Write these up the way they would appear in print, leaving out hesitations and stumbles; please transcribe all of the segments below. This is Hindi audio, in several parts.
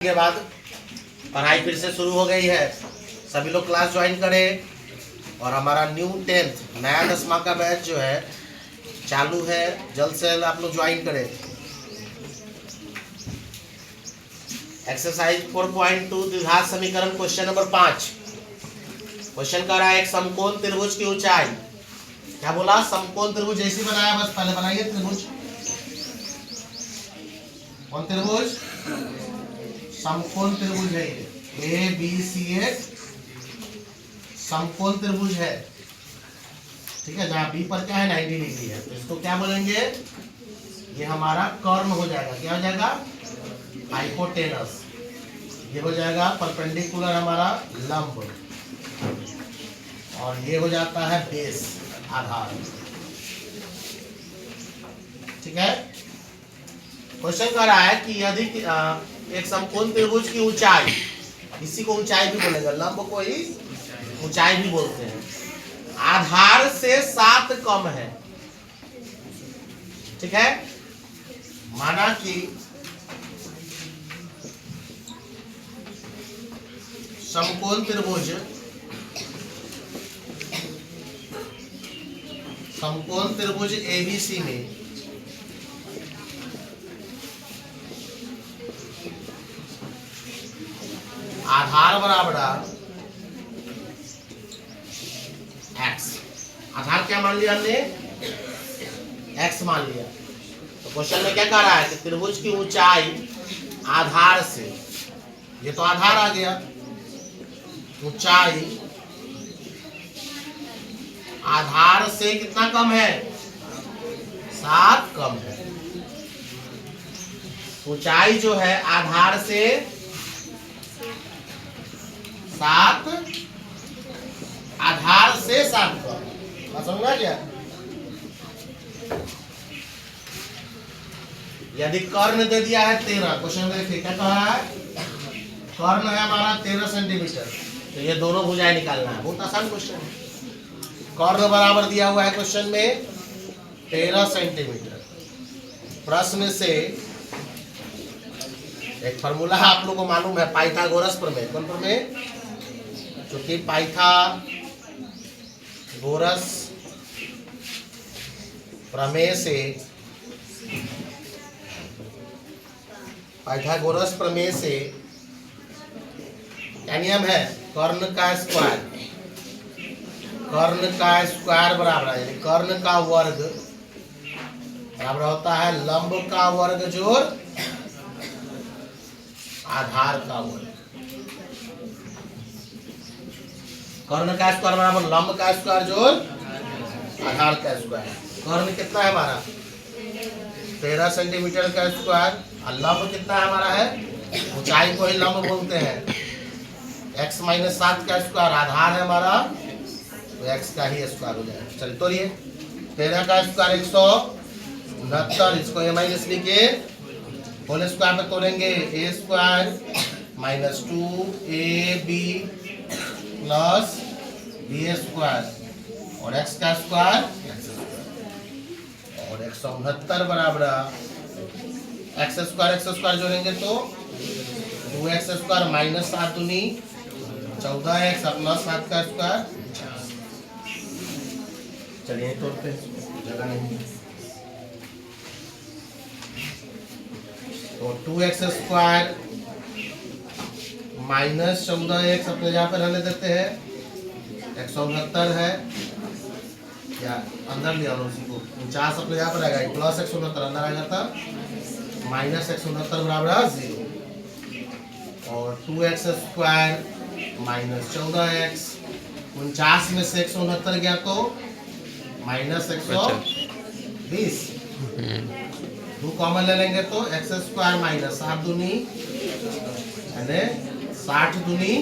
के बाद पढ़ाई फिर से शुरू हो गई है। सभी लोग क्लास ज्वाइन करें और हमारा न्यू 10th नया 10वां का बैच जो है चालू है। जल्द से जल्द आप लोग ज्वाइन करें। एक्सरसाइज 4.2 द्विघात समीकरण क्वेश्चन नंबर 5। क्वेश्चन कर रहा है एक समकोण त्रिभुज की ऊंचाई। क्या बोला? समकोण त्रिभुज जैसी बनाया बस पहले बनाइए त्रिभुज। कौन त्रिभुज? समकोण त्रिभुज है ये। ए बी सी एक समकोण त्रिभुज है, ठीक है। जहाँ बी पर क्या है 90 डिग्री है, तो इसको क्या बोलेंगे? ये हमारा कर्ण हो जाएगा। क्या हो जाएगा? हाइपोटेनस। ये हो जाएगा परपेंडिकुलर हमारा लंब, और ये हो जाता है बेस आधार, ठीक है। क्वेश्चन कर रहा है कि यदि एक समकोण त्रिभुज की ऊंचाई, इसी को ऊंचाई भी बोलेंगे, लंब को ही ऊंचाई भी बोलते हैं, आधार से 7 कम है, ठीक है। माना कि समकोण त्रिभुज एबीसी में आधार बराबर x। आधार क्या मान लिया हमने? x मान लिया। तो क्वेश्चन में क्या कह रहा है कि त्रिभुज की ऊंचाई आधार से, ये तो आधार आ गया, ऊंचाई आधार से कितना कम है? 7 कम है। ऊंचाई जो है आधार से 7, आधार से 7 कम। समझा क्या? यदि कर्ण दे दिया है 13, क्वेश्चन में देखिए क्या कहा है? कर्ण है हमारा 13 सेंटीमीटर, तो ये दोनों भुजाएं निकालना है। बहुत आसान क्वेश्चन है। कर्ण बराबर दिया हुआ है क्वेश्चन में 13 सेंटीमीटर। प्रश्न से एक फॉर्मूला आप लोगों को मालूम है, पाइथागोरस प्रमेय। कौन प्रमेय? क्योंकि पाइथागोरस प्रमेय से क्या नियम है? कर्ण का स्क्वायर बराबर है, कर्ण का वर्ग बराबर होता है लंब का वर्ग जोड़ आधार का वर्ग। कर्ण का स्क्वायर बराबर लंब का स्क्वायर जोड़ आधार का स्क्वायर। कर्ण कितना है हमारा? 13 सेंटीमीटर का स्क्वायर, और लंब कितना है हमारा है? ऊंचाई को ही लंब बोलते हैं। x - 7 का स्क्वायर आधार है हमारा, तो x का ही स्क्वायर हो जाएगा। चलिए तोड़िए। 13 का स्क्वायर 169, इसको a माइनस लिखिए, होल स्क्वायर पे तोड़ेंगे a square minus 2ab plus b square, और x का स्क्वायर, और 169 बराबर x स्क्वायर जोड़ेंगे तो 2x स्क्वायर माइनस 7 दूनी 14x प्लस 7 का स्क्वायर। चलिए तोड़ते हैं, जगह नहीं। तो 2x स्क्वायर माइनस 14x अपने यहाँ पर रहने देते हैं, 169 है, या अंदर ले आओ उसी को, 49 अपने यहाँ पर आएगा, प्लस 169 अंदर आएगा था, माइनस 169 बराबर 0, और 2x स्क्वायर माइनस 14x, 49 में से 169 गया तो माइनस 120, 2 कॉमन ले लेंगे तो x स्क्वायर माइनस 7 दूनी यानी 60 दूनी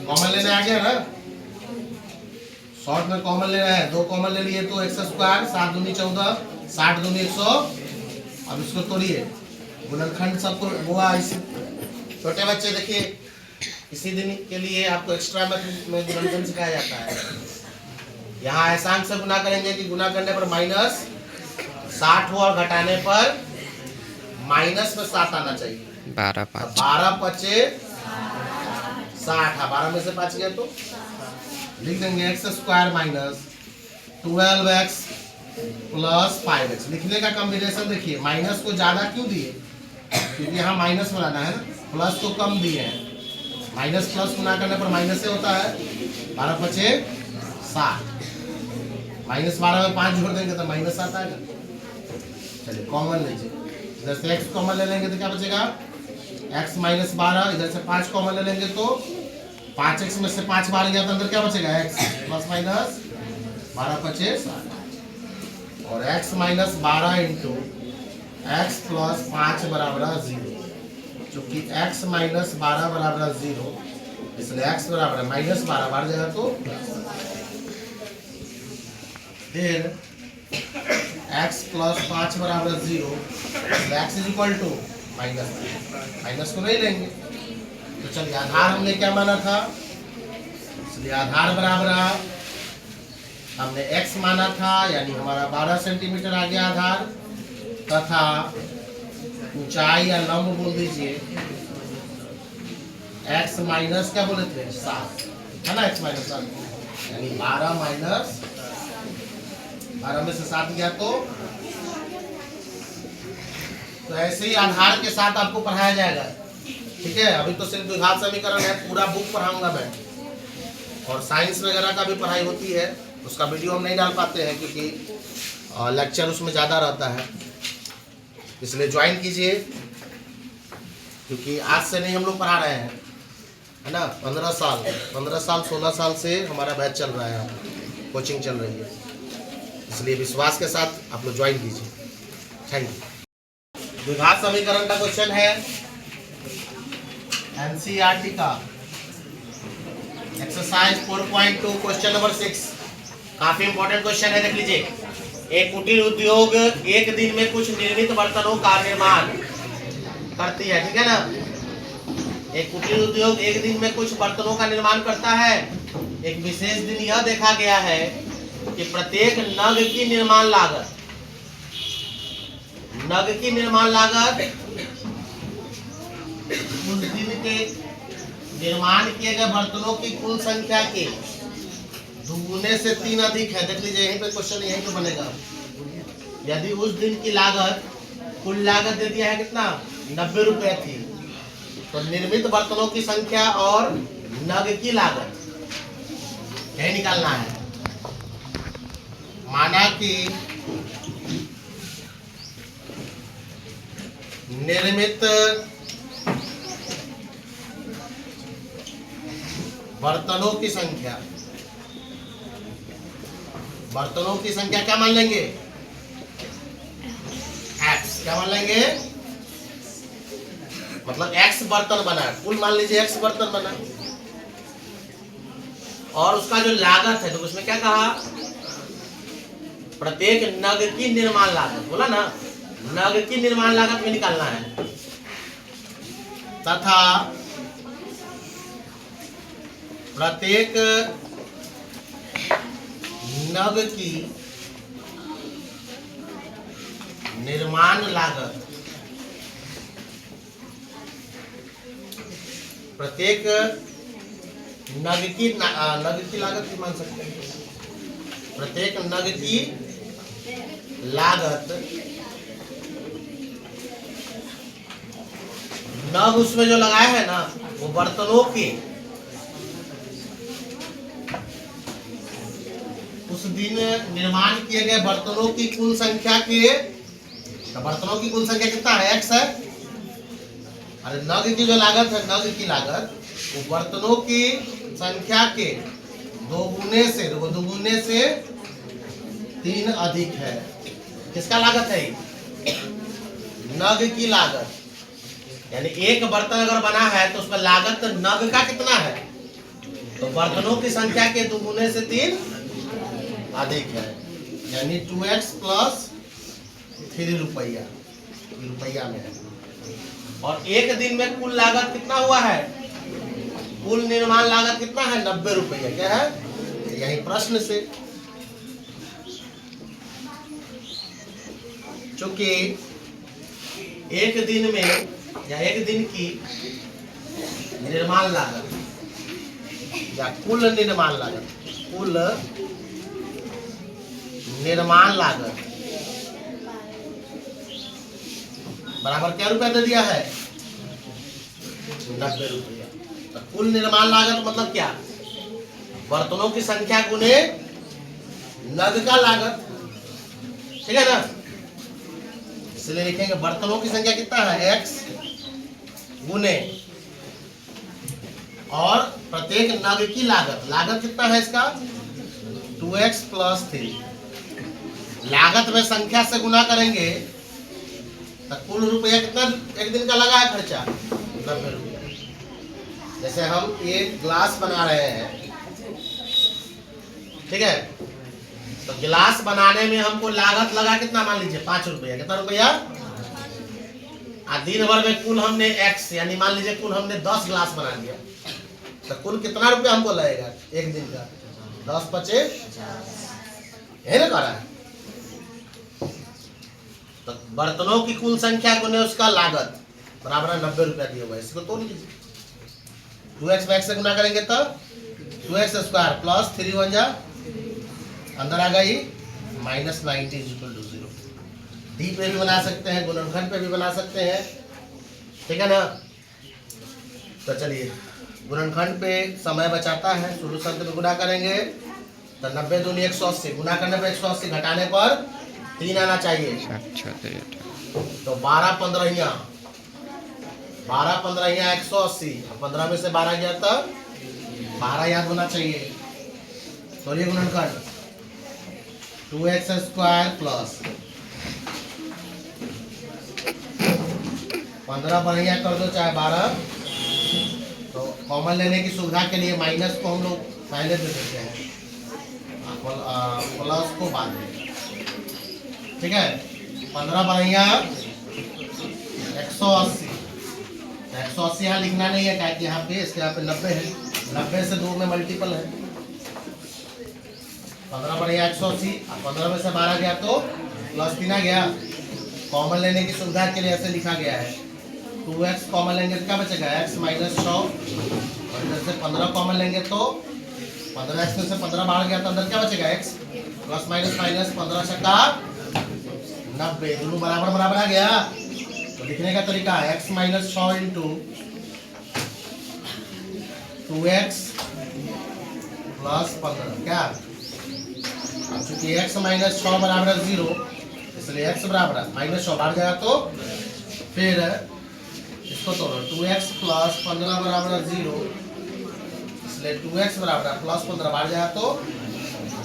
कॉमन लेने आ गया ना, शॉर्ट में कॉमन लेना है, 2 कॉमन ले लिए तो x स्क्वायर 7 दूनी 14, 60 दूनी 100। अब इसको तोड़िए, गुणनखंड सबको हुआ। इसी छोटे बच्चे देखिए, इसी दिन के लिए आपको एक्स्ट्रा में गुणनखंड सिखाया जाता है। यहाँ ऐसांक से गुना करेंगे कि गुना करने पर माइनस 60 हो और घटाने पर माइनस में 7 आना चाहिए। 12 5 12 पचे 60। 12 में से 5 गया तो लिख देंगे x square minus 12x plus 5x। लिखने का कॉम्बिनेशन देखिए, माइनस को ज्यादा क्यों दिए, क्योंकि यहाँ माइनस बनाना है ना, प्लस को कम दिए हैं। माइनस प्लस गुना करने पर माइनस से होता है। 12 पचे 60, माइनस 12 में 5 जोड़ देंगे तो माइनस 7 आएगा। चलिए कॉमन लीजिए, इधर से x कॉमन ले लेंगे तो क्या बचेगा, x माइनस 12, इधर से 5 कॉमन ले लेंगे तो 5x में से 5 बाहर गया तो अंदर क्या बचेगा, x प्लस माइनस 12 पचे 60 और x minus 12 into x plus 5 बराबर 0। चूंकि x माइनस 12 बराबर 0 इसलिए x बराबर माइनस 12 बाहर जाएगा तो फिर x प्लस 5 बराबर 0, x is equal to minus को नहीं लेंगे तो चलिए आधार हमने क्या माना था, इसलिए आधार बराबर हमने x माना था, यानी हमारा 12 सेंटीमीटर आ गया आधार, तथा ऊंचाई या लंब बोल दीजिए x माइनस क्या बोले थे 7 है ना, x माइनस 7 यानी 12 माइनस 12 में से 7 गया तो ऐसे ही आधार के साथ आपको पढ़ाया जाएगा। ठीक है, अभी तो सिर्फ द्विघात समीकरण है, पूरा बुक पढ़ाऊंगा मैं, और साइंस वगैरह का भी पढ़ाई होती है, उसका वीडियो हम नहीं डाल पाते हैं क्योंकि लेक्चर उसमें ज़्यादा रहता है, इसलिए ज्वाइन कीजिए, क्योंकि आज से नहीं हम लोग पढ़ा रहे हैं, है ना। 15 साल 16 साल से हमारा बैच चल रहा है, कोचिंग चल रही है, इसलिए विश्वास के साथ आप लोग ज्वाइन कीजिए। Thank you. द्विघात समीकरण का क्वेश्चन है एनसीईआरटी का एक्सरसाइज 4.2 क्वेश्चन नंबर 6। काफी इंपॉर्टेंट क्वेश्चन है, देख लीजिए। एक कुटीर उद्योग एक दिन में कुछ निर्मित बर्तनों का निर्माण करती है, ठीक है ना। एक कुटीर उद्योग एक दिन में कुछ बर्तनों का निर्माण करता है। एक विशेष दिन यह देखा गया है कि प्रत्येक नग की निर्माण लागत उस दिन के निर्माण किए गए बर्तनों की कुल संख्या के दुगुने से 3 अधिक है। देख लीजिए, यहीं पे क्वेश्चन यहीं पे बनेगा। यदि उस दिन की लागत, कुल लागत दे दिया है कितना, 90 रुपए थी, तो निर्मित बर्तनों की संख्या और नग की लागत यही निकालना है। माना कि निर्मित बर्तनों की संख्या क्या मान लेंगे, x क्या मान लेंगे, मतलब x बर्तन बना, कुल मान लीजिए x बर्तन बना, और उसका जो लागत है, तो उसमें क्या कहा, प्रत्येक नग की निर्माण लागत, बोला ना, नग की निर्माण लागत में निकालना है, तथा प्रत्येक नग की निर्माण लागत, प्रत्येक नग की लागत की मान सकते हैं, प्रत्येक नग की लागत, नग उसमें जो लगाया है ना, वो बर्तनों की उस दिन निर्माण किए गए बर्तनों की कुल संख्या के, तो बर्तनों की कुल संख्या कितना है, x है, अरे नग की जो लागत है, नग की लागत वो बर्तनों की संख्या के दोगुने से 3 अधिक है। किसका लागत है, नग की लागत, यानी एक बर्तन अगर बना है तो उसमें लागत नग का कितना है, तो बर्तनों की संख्या के दोगुने से 3 अधिक है, यानी 2x प्लस 3 रुपया में है। और एक दिन में कुल लागत कितना हुआ है, कुल निर्माण लागत कितना है, 90 रुपया। क्या है, यही प्रश्न से, चूंकि एक दिन में या एक दिन की निर्माण लागत या कुल निर्माण लागत, कुल निर्माण लागत बराबर क्या रुपया दे दिया है? 90 रुपया। तो कुल निर्माण लागत मतलब क्या? बर्तनों की संख्या गुने नग का लागत, ठीक है ना? इसलिए लिखेंगे बर्तनों की संख्या कितना है? x गुने और प्रत्येक नग की लागत, लागत कितना है इसका? 2x + 3। लागत में संख्या से गुना करेंगे तो कुल रुपया कितना एक दिन का लगा है खर्चा? 90 रुपया। जैसे हम एक गिलास बना रहे हैं, ठीक है, तो गिलास बनाने में हमको लागत लगा कितना? मान लीजिए 5 रुपया। कितना रुपया? दिन भर में कुल हमने x यानी मान लीजिए कुल हमने 10 गिलास बना दिया, तो कुल कितना रुपया हमको लगेगा एक दिन का? 10 × 5 है ना, करा है। तो बर्तनों की कुल संख्या गुने उसका लागत बराबर 90 रुपया दिया हुआ है। इसको तोड़ लीजिए, 2x में x से गुना करेंगे तो 2x² + 3 1 जा अंदर आ गई -90 = 0। डी पे भी बना सकते हैं, गुणनखंड पे भी बना सकते हैं, ठीक है ना? तो चलिए गुणनखंड पे समय बचाता है, शुरू शब्द में गुना करेंगे तो 90 दूनी 180, गुना करने पर 180, घटाने पर 3 आना चाहिए। तो 12 15 180, 15 में से 12 गया तो 12 याद होना चाहिए। तो ये गुणनखंड 2x² + 15 बढ़िया कर दो चाहे 12। तो कॉमन लेने की सुविधा के लिए माइनस को हम लोग पहले दे देते हैं, प्लस को बाद में, ठीक है। 15 बढ़िया 180, 180 यहाँ लिखना नहीं है, क्या कि यहाँ पे इसके यहाँ पे 90 है, 90 से 2 में मल्टीपल है। 15 बढ़िया 180, 15 में से 12 गया तो +3 आ गया। कॉमन लेने की सुविधा के लिए ऐसे लिखा गया है। 2x कॉमन लेंगे तो क्या बचेगा? x - 100, और इधर से 15 कॉमन लेंगे तो 15x में से 15 बाहर गया तो अंदर क्या बचेगा? x ± 15 छक्का 90, दोनों बराबर बराबर आ गया। तो लिखने का तरीका है x - 100 × 2x + 15 क्या? अब चूंकि x - 100 बराबर 0, इसलिए x बराबर -100 बाहर जाएगा तो फिर इसको तोड़ो, 2x + 15 बराबर 0, इसलिए 2x बराबर +15 बाहर जाएगा तो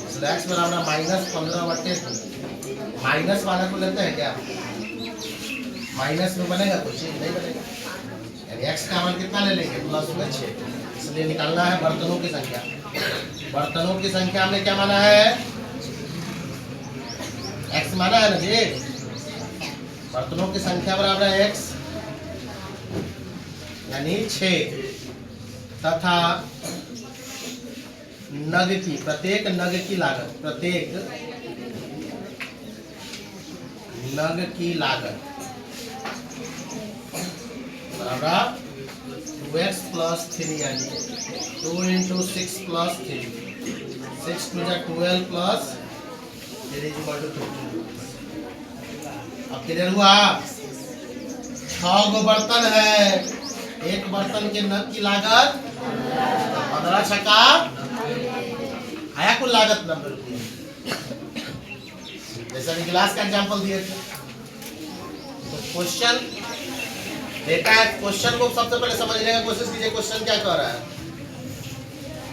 इसलिए x बराबर -15/2। माइनस वाला को लेते हैं क्या? माइनस में बनेगा कुछ नहीं बनेगा, यानी x का मान कितना ले लेंगे? +6। इसलिए निकालना है बर्तनों की संख्या। बर्तनों की संख्या हमने क्या माना है? x माना है ना जी। बर्तनों की संख्या बराबर है x यानी 6 तथा नग की, प्रत्येक नग की लागत, प्रत्येक नग की लागत बराबर 2x + 3 यानी 2 × 6 + 3, 6 × 2 = 12 + 3 = 15। अब क्लियर हुआ? 6 गो बर्तन है, एक बर्तन के नग की लागत 15 छक्का आया, कुल लागत 90 रुपये। जैसा कि गिलास का एग्जांपल दिए थे। तो क्वेश्चन देता है, क्वेश्चन को सबसे पहले समझने का कोशिश कीजिए, क्वेश्चन क्या कह रहा है।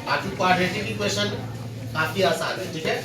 बाकी क्वाड्रेटिक इक्वेशन काफी आसान है, ठीक है।